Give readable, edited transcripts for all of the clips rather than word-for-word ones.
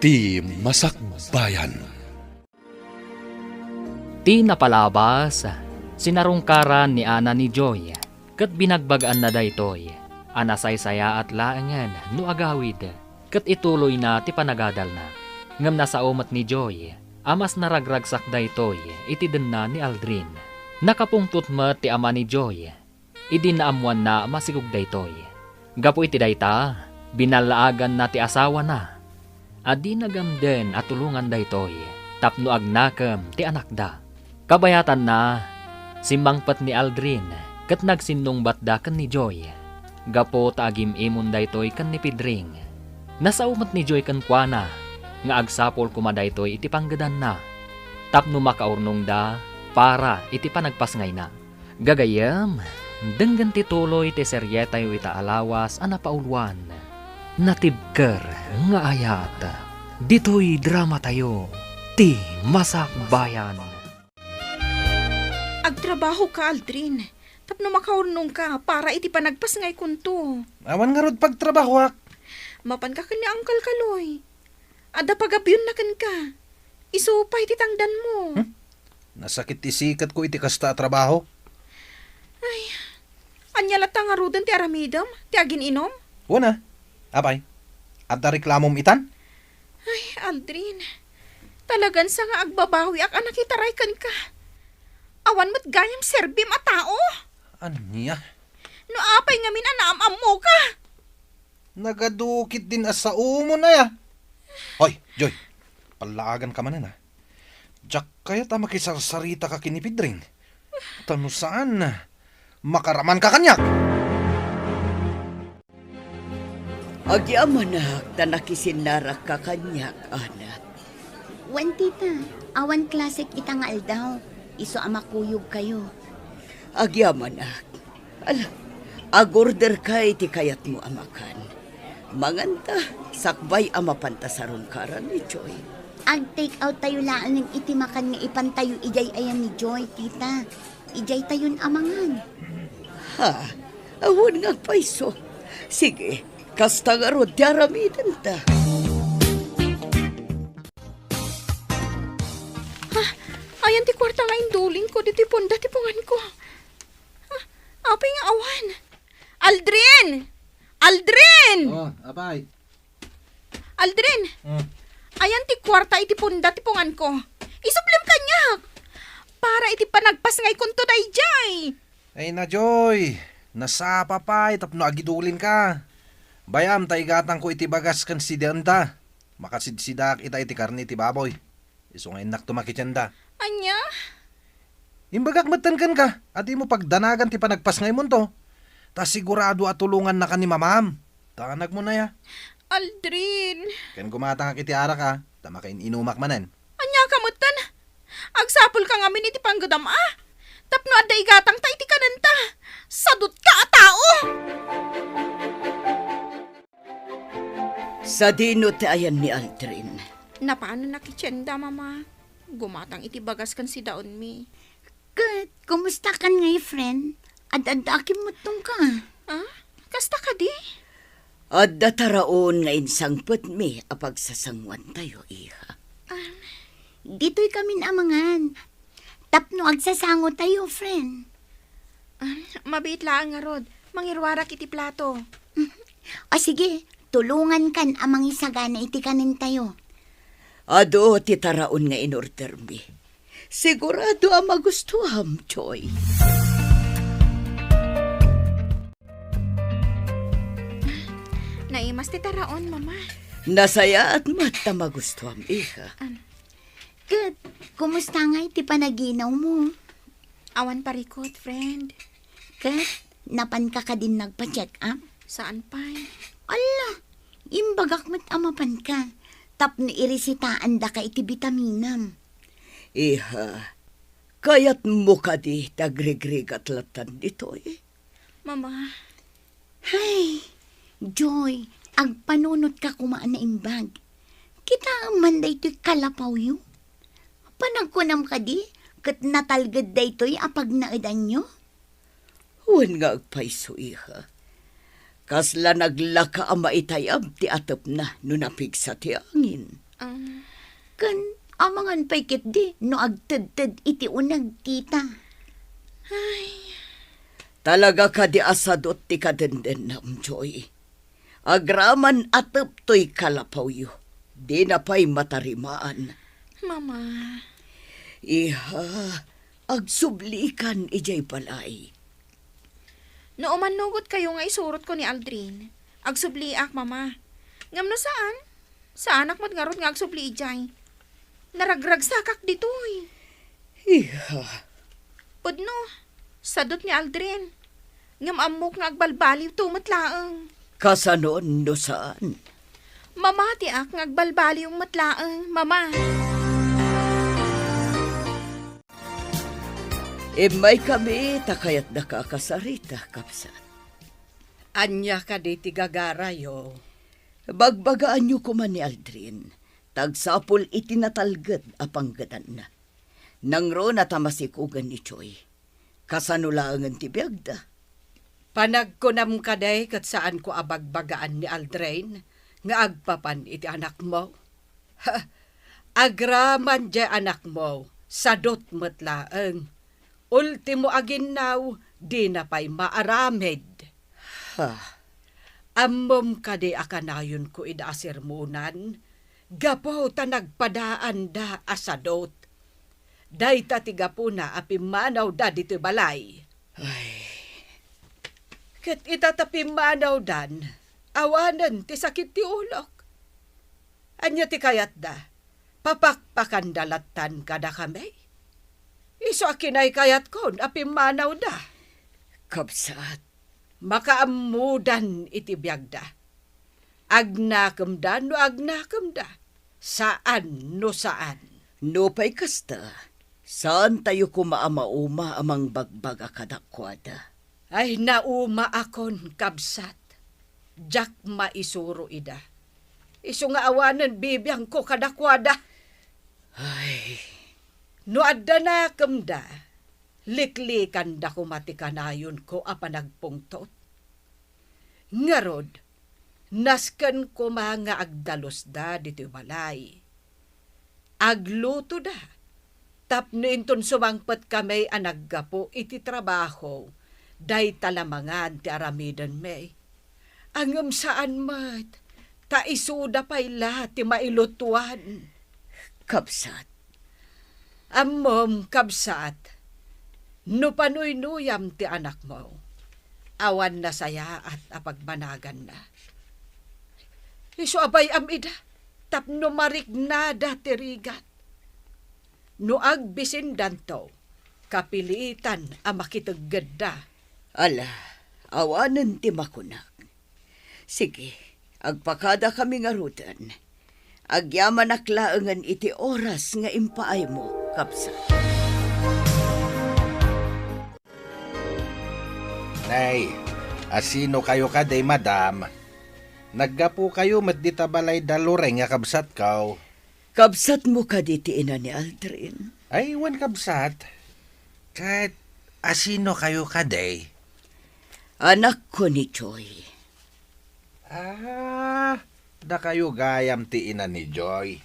Ti Masakbayan. Ti napalabas, sinarungkaran ni Ana ni Joy, kat binagbagaan na daytoy, anasay-saya at laangan no agawid, kat ituloy na ti panagadal na. Ngam nasa umat ni Joy, amas naragragsak daytoy, itiden na ni Aldrin. Nakapungtut mo ti ama ni Joy, idinaamuan na masigug daytoy. Gapo iti dayta, binalaagan na ti asawa na. Adi nagamden at tulungan daytoy, tapno agnakam ti anak da. Kabayatan na, simangpat ni Aldrin, kat nagsinungbat da kan ni Joy. Gapo taagim imon daytoy kan ni Pedring. Nasa umat ni Joy kan kuana, nga agsapol kumadaytoy iti panggadan na. Tapno makaurnong da, para iti panagpasngay na. Gagayam, denggan ti tuloy ti seryetay ita alawas anapaulwan. Natibker nga ayat, dito'y drama tayo, ti Masakbayan. Agtrabaho ka, Aldrin. Tapno makaurnong ka para iti panagpasngay kunto. Awan nga rod pagtrabahwak. Mapan ka kanya Uncle Kaloy. Ada pagabyon na kan ka. Isupay iti tangdan mo. Nasakit isikat ko iti kasta trabaho. Anya lata nga rudan ti aramidam, ti agin inom. Una, apay, at reklamom itan? Ay, Aldrin. Talagan sa nga agbabawi ak anak itaray kan ka. Awan mo't gayam serbim a tao. Anya? No apay nga minanaam mo ka. Nagadukit din asa umo na ya. Hoy, Joy, palaagan ka man na. Diyak kaya ta makisarsarita ka kinipidring. Tano saan na? Makaraman ka kanyak. Agyamanak na nakisinarak ka kanyak, anak. Wan tita, awan klasik itangal daw. Iso amakuyog kayo. Agyamanak. Ala, agorder ka iti kayat mo amakan. Manganta, sakbay amapanta sa rungkaran ni Joy. Ag-take out tayo laan ng itimakan nga ipantayo ijay ayan ni Joy, tita. Ijay tayon amangan. Ha, awon nga paiso. Sige, kasta nga rod, daramidan ta. Ayan ti kwarta nga induling ko, diti ponda ti pungan ko. Apay nga awan. Aldrin! Aldrin! Oh, apay. Aldrin! Ayan ti kwarta iti ponda ti pungan ko. Isublim kanyak! Para iti panagpasngay kunto dayjay. Ay na, Joy. Nasapa pa, tapno agidulin ka. Bayam, taigatang ko iti bagas kan si Danda. Makasidsidak ita iti karni iti baboy. Iso nga inak tumakityanda. Anya? Imbagak matankan ka, at mo pagdanagan ti panagpasngay mo to. Ta sigurado at tulungan na ka ni mamam. Tanag mo na ya. Aldrin! Kan gumatang iti ara ka, tama kain inumak manen. Anya kamutan? Agsapol ka ngamin iti panggadam Tapno adda igatang ta iti kananta. Sadot ka a tao! Sa dino ti ayan ni Aldrin. Napaano nakityenda, mama? Gumatang iti bagas kan si daon mi. Kat, kumusta kan ngay, friend? Ad-adakim mo tong ka. Kasta ka di? Adda taraon nga insangpet mi apag sasangwan tayo, iha. Dito'y kami amangan. Tapno agsasango tayo, friend. Mabait lang nga rod. Mangirwarak iti plato. O sige, tulungan kan amang isagana iti kanin tayo. Ado ti taraon nga inorder mi. Sigurado ang magustuham, Joy. Naimas ti taraon, mama. Nasaya at mata magustuham, iha. Kat, kumusta nga iti panaginaw mo? Awan parikot, friend. Kat, napan ka din nagpa-check up? Saan pa'y? Ala, imbagak mo't amapan ka. Tapno irisitaan da ka iti bitaminam. Iha, kayat mo ka di tagregrig at latan dito eh. Mama. Hay, Joy, agpanunot ka kumaan na imbag. Kita ang manday to'y kalapaw yu. Panagkunam ka di, kat natalgad day to'y apag naadan nyo. Huwag nga agpaiso, iha. Kasla naglaka ang maitayab ti atap na no napigsa ti angin. Kan amangan paikit di no agtad-tad iti unag tita. Talaga ka di asadot ti kadenden na Joy. Agraman atep to'y kalapaw yu. Di na pa'y matarimaan. Mama, Iha, agsublikan ijay balay. no umanugot kayo nga isurot ko ni Aldrin. Agsubliak, mama. Ngam no saan? Sa anak mo't ngarot nga agsubli ijay. Naragrag sakak ditoy. Iha, Pudno, sadot ni Aldrin. Ngam amok nga agbalbaliw tumatlaang. kasanon no saan? Mama, tiak nga agbalbaliw matlaang, mama. May kami takayat na kakasarita, kapsat. Anya ka di tigagarayo. Bagbagaan niyo kuman ni Aldrin. Tagsapol itinatalgad apanggadan na. Nangro na tamasikugan ni Choy. Kasanulangan ti biyagda. Panagkunam ka day kat saan ko abagbagaan ni Aldrain nga agpapan iti anak mo. Ha, agraman di anak mo, sadot matlaang. Ultimo aginaw, di na pa'y maaramed. Ha, Ammom ka di akanayon ko idasirmunan, gapo ta nagpadaan da asadot. Day ta tigapuna apimanaw da dito balay. Kat itatapimanaw dan, awanan ti sakit ti ulok. Anya ti kayat da, papakpakan dalatan kada kami. Iso akinay kayat kon, apimanaw da. kapsat. Makaamudan iti biyagda. Agnakam da no agnakam da. Saan no saan. No pa'y kasta. Saan tayo kumaama-uma amang bagbaga kadakwada? Ay nauma akon kabsat. Jak maisuro ida. Iso nga awanan bibiyang ko kadakwada. Ay, No adda na kamda, liklikan da kumatikanayon ko apa nagpungtot. Ngarod, nasken ko mga agdalos da dito balay. Agluto da, tapno inton sumangpat kami anaggapo iti trabaho, day talamangan ti aramidan may. Angam saan mat, taisuda pa'y lahat ti mailutuan. kapsat. Ammom kabsat, no panuy-nuyam ti anak mo, awan na saya at apagbanagan na. Iso abay amida, tapno marignada ti rigat. No agbisin danto, kapilitan ang makitaggada. Ala, awanan ti makunak. Sige, agpakada kami nga rutan. Agyaman aklaangan iti oras nga impaay mo, kapsat. Nay, asino kayo ka day madam? Naggapo kayo mat di tabalay dalureng nga kabsat kaw. Kapsat mo ka diti ina ni Aldrin. Ay, wan kabsat. Kahit asino kayo ka day? Anak ko ni Choy. Da kayo gayam ti ina ni Joy.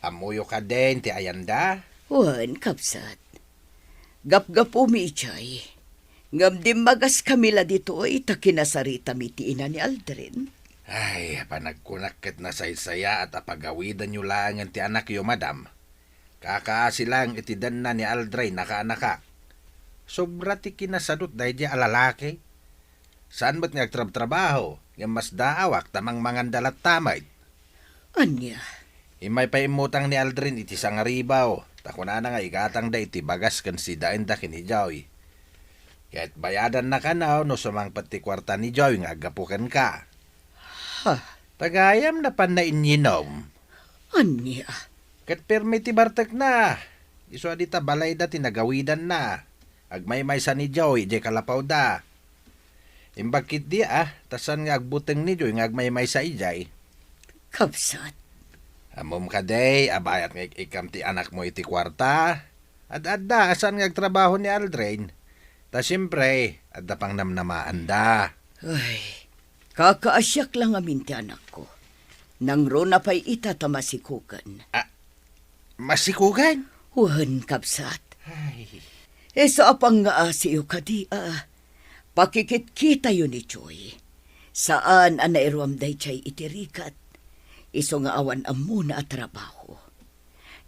Amuyo ka din ti ayanda. Wan, kapsat. Gap-gapo mi ichay. Ngam di magas kamila dito ay takinasarita mi ti ina ni Aldrin. Ay, panagkunakit na saysaya at apagawidan nyo lang ti anak yo, madam. Kakaasi lang itidan na ni Aldray naka-anaka. Sobra ti kinasadot dahi di alalaki. Saan ba't ngagtrab-trabaho? Yang mas daawak tamang mangandalat tamay. Anya, Imay pa imutang ni Aldrin iti sangaribaw. Takuna na nga igatang da iti bagas kan si dain da kinijaw. Kahit bayadan na kanaw no sumangpat ti kwarta ni Joy nga agapukan ka. ha, Tagayam na pan na inyinom. anya. Kat permi ti bartek na. Iso adita balay da tinagawidan na. Agmay-may sa ni Joy, di kalapaw da. Imbakit di tasan nga agbuteng ni Joy nga agmay-may sa ijay. Kapsat, Amom ka day, abayat nga ikam ti anak mo iti kwarta. At adda, asan nga agtrabaho ni Aldrain. Ta siyempre, adda pang namnamaan da. ay, kakaasyak lang amin ti anak ko. Nang rona pa'y ita tamasikukan. Masikugan? Huhan kapsat. Ay, Sa apang nga asiyo ka di pakikit kita yun ni Joy. Saan ang nairuam day chay itirikat. Iso nga awan amuna at trabaho.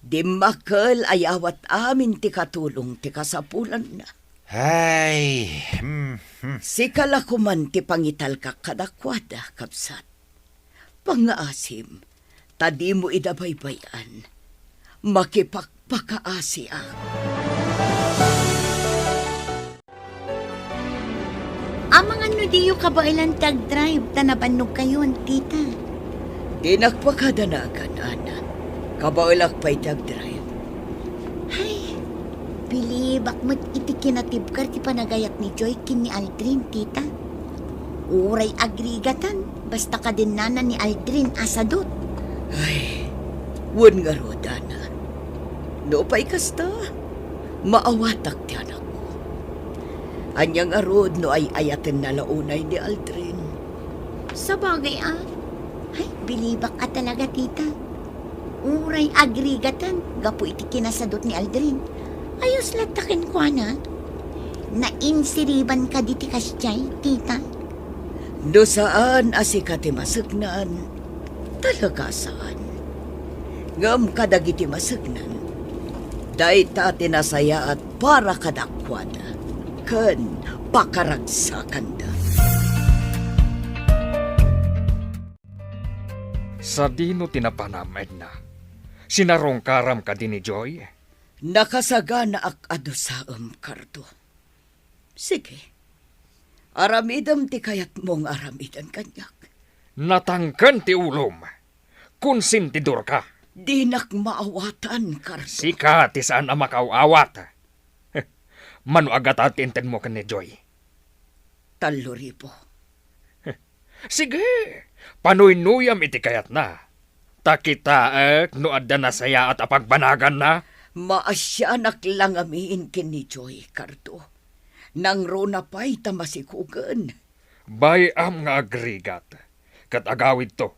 Di makal ay awat amin ti katulong ti kasapulan na. ay, Sikala kuman ti pangital ka kadakwada, kapsat. Pangaasim, tadi mo idabaybayan. Makipagpakaasi ako. Amang ano diyo kabailan tag-drive, tanabanog kayo, tita. Di nagpakadanagan, ana. Kabaulak pa'y tag-drive. Ay, bilibak mo't iti kinatibkar ti panagayat ni Joy kin ni Aldrin, tita. Uray agrigatan, basta ka din nana ni Aldrin asadot. Ay, wun nga rodana. No pa'y kasta, maawatak ti anak ko. Anyang arod no ay ayaten na launay ni Aldrin. Sa bagay ay, bilibak ka talaga, tita. Uray agrigatan, gapo iti kinasadot ni Aldrin. Ayos latakin ko, na. Nainsiriban ka diti kasyay, tita. No saan asikati masagnan, talaga saan. Ngam kadagiti masagnan, day ta tinasaya at para kadakwada, kan pakaragsakan da. Sa dino tinapanam, Edna. Sinarong karam ka din ni Joy. Nakasagana ak ado sa kardo. Sige, aramidam ti kayat mong aramidan kanyak. Natangkan ti ulom. Konsentidor ka. Di nak maawatan, kardo. Sika ti saan ang makauawat. Mano agat at inten mo ka ni Joy. Taluripo. Sige, panuynuyam iti kayat na. Takitaak no adda na saya at apagbanagan na. Maasyanak lang amiin kini Joy, kardo. Nang rona pa'y tamasikugan. Bayam nga agrigat. Kat agawid to.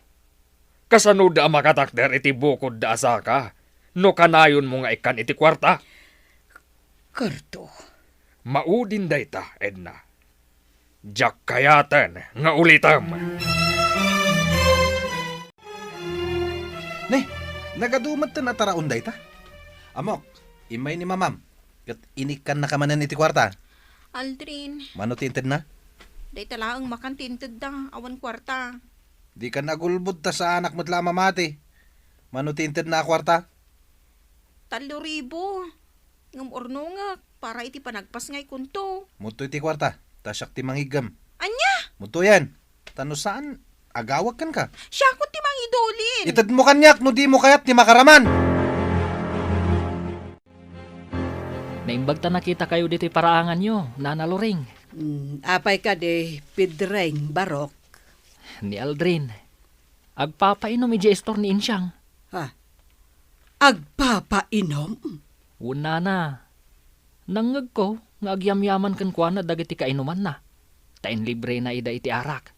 Kasano da makatakder iti bukod da asaka. No kanayon mo nga ikan iti kwarta. Kardo. Maudin dayta, Edna. Jak kayatan nga ulitam. Ne, nagadumat ta na taraon day ta. Amok, imay ni mamam. Kat inikan na kamanan iti kwarta. Aldrin, Mano tinted na? day talaang makantinted da, awan kwarta. Di ka nagulbod ta sa anak mo't lama mati. Mano tinted na kwarta? 3,000. Ngam ornongak, para iti panagpas ngay kunto. Muto iti kwarta. Tasyak ti mangigam. Anya, Muto yan. Tano saan? Agawag kan ka. siya ko ti mang idolin. Itad mo kanyak no di mo kayat ni makaraman. Naimbag ta nakita kayo dito'y paraangan nyo, Nana Loring. Apay ka de pidreng barok. Ni Aldrin. Agpapainom iji estor ni Insyang. Ha? Agpapainom? Una na. Nangag ko, nga agyamyaman kan kwa na dagiti kainuman na. Tain libre na ida iti arak.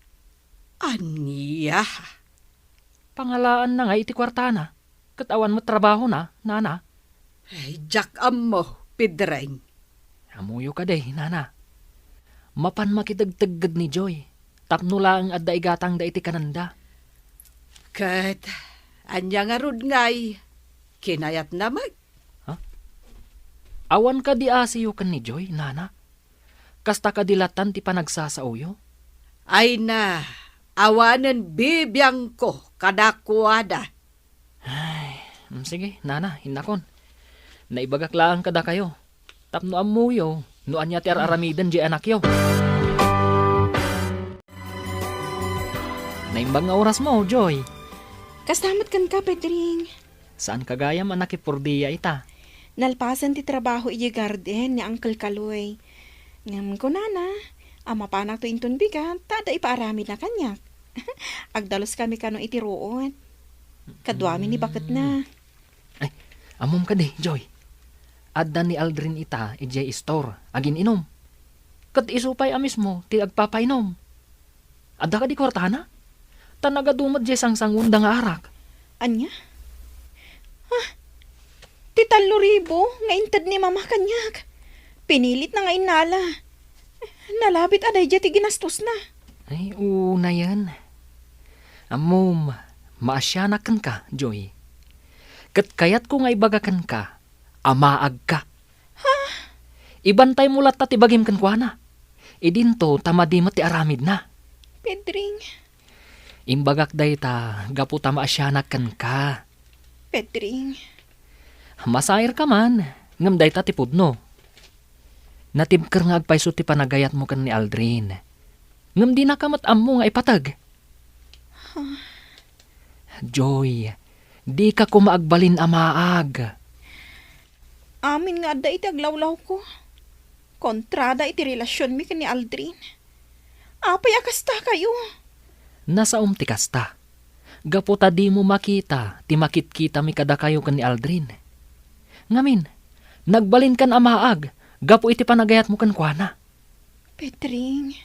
Aniya? Pangalaan na nga iti kwartana. Katawan mo trabaho na, Nana. Ay, jak mo, pidreng. Amuyo ka day, Nana. Mapan makidagtaggad ni Joy. Tapno lang adda igatang da iti kananda. Kat, anya nga rod ngay, kinayat na mag. Awan ka di asiyo kan ni Joy, Nana. Kasta ka dilatan ti panagsasauyo. Ay na, awanan bibiyang ko kadakwada. Sige, Nana, hinakon. Naibagak lang kada kayo. Tapno amuyo, no anya ti aramidan di anak yo. Naimbang nga oras mo, Joy. Kastamat kan ka, Pedring. Saan kagayam anak ipurdiya ita? Nalpasan ti trabaho iji garden ni Uncle Kaloy. Ngam ko nana, ama panak to inton bigat, tada ipaarami na kanyak. Agdalos kami kano iti roon. Kadwami ni bakit na. Ay, amom ka de, Joy. Adda ni Aldrin ita, ijay store, agin inom. Kat isupay amis mo, ti agpapainom. Adda ka di kwartana? Tanagadumad jay sang-sangun da nga arak. Anya? Ti 3,000 nga intad ni mama kanyak. Pinilit na nga inala. Nalabit aday dya ti ginastos na. Ay, una yan. Amom, maasyanakan ka, Joy. Kat kayat ko nga ibagakan ka, amaag ka. Ibantay mo lat ti bagim kan kwa na. Idinto, tamadi mo ti aramid na. Pedring, Imbagak day ta, gapu ta maasyanakan ka. Pedring. Masair ka man, ngam day ta ti pudno. Natibker nga agpaiso ti panagayat mo kan ni Aldrin. Ngam di nakamat mo nga ipatag. Joy, di ka kumaagbalin amaag. Amin nga da iti aglawlaw ko. Kontrada iti relasyon mi kan ni Aldrin. Apay akasta kayo. Nasa ti kasta. Gaputa di mo makita, ti makit-kita mi kada kayo kan ni Aldrin. Ngamin, nagbalin kan amaag, gapu iti panagayat mo kan kuana. Pedring,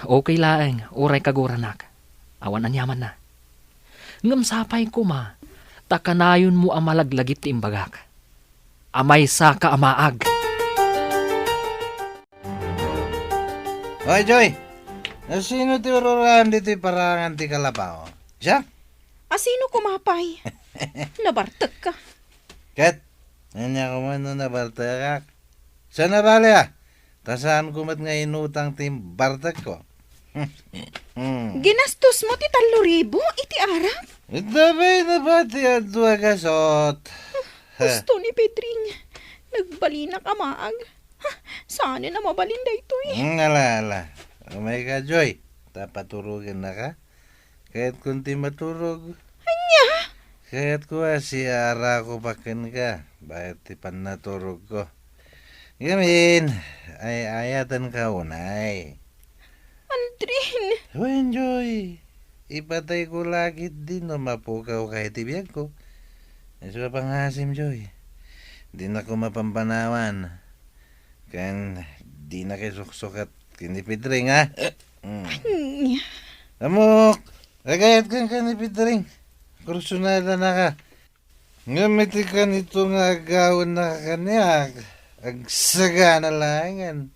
Okay laeng, uray kaguranak. Awan anyaman na. Ngam sapay ko ma, takanayon mo amalaglagit ti imbagak. Amay sa ka amaag. Oy, Joy! Sino ti ururan dito parangan ti kalabaw? Siya? asino kumapay? Nabartag ka. Kat, nanya ko man na bartagak. Sana bali tasaan ko mat nga inutang tim bartag ko. Ginastos mo ti 3,000 iti arap. Itabay na ba ti adwa kasot? Gusto ni Pedring. Nagbalina ka maag. Saan na mabalin da ito Ala. Umay ka, Joy. Tapaturugin na ka. Kahit kunti maturog. Anya? Kahit ko si ara ko pakin ka. Bakit tipan naturog ko. Gamin, ay ayatan ka unay. Aldrin. Wen, Joy. Ipatay ko lagi din no mapukaw kahit ibiyag ko. Iso pangasim, Joy. Di na ko mapampanawan. Kan di na kay suksok at kinipidring, ha? Anya. Amok! Agayat kang kanipidring. Kursunada na ka. Ngamiti ka nito nga agawin na kanyak. Agsaga na langan.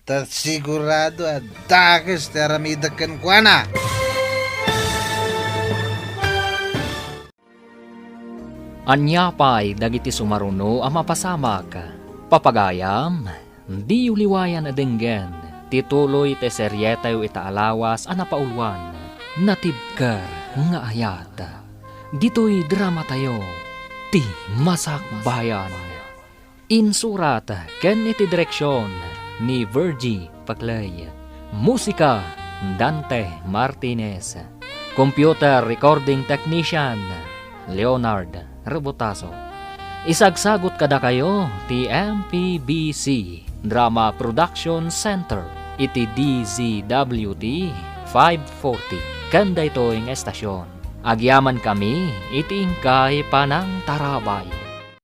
Ta sigurado at dakas teramidak kan kuana. Anya pa'y dagiti sumaruno ang mapasamag. Papagayam, di uliwayan adenggen. Tituloy te seryetayo itaalawas ang napaulwan. Natibkar nga ayat. Dito'y drama tayo. Ti Masak Bayan. Insurat ken iti direksyon ni Virgie Paclay. Musika Dante Martinez. Computer Recording Technician Leonard Rebotaso. Isagsagot kada kayo ti MPBC Drama Production Center iti DZWT 540 kanda ito ang estasyon. Agyaman kami iti ingkay panang tarabay.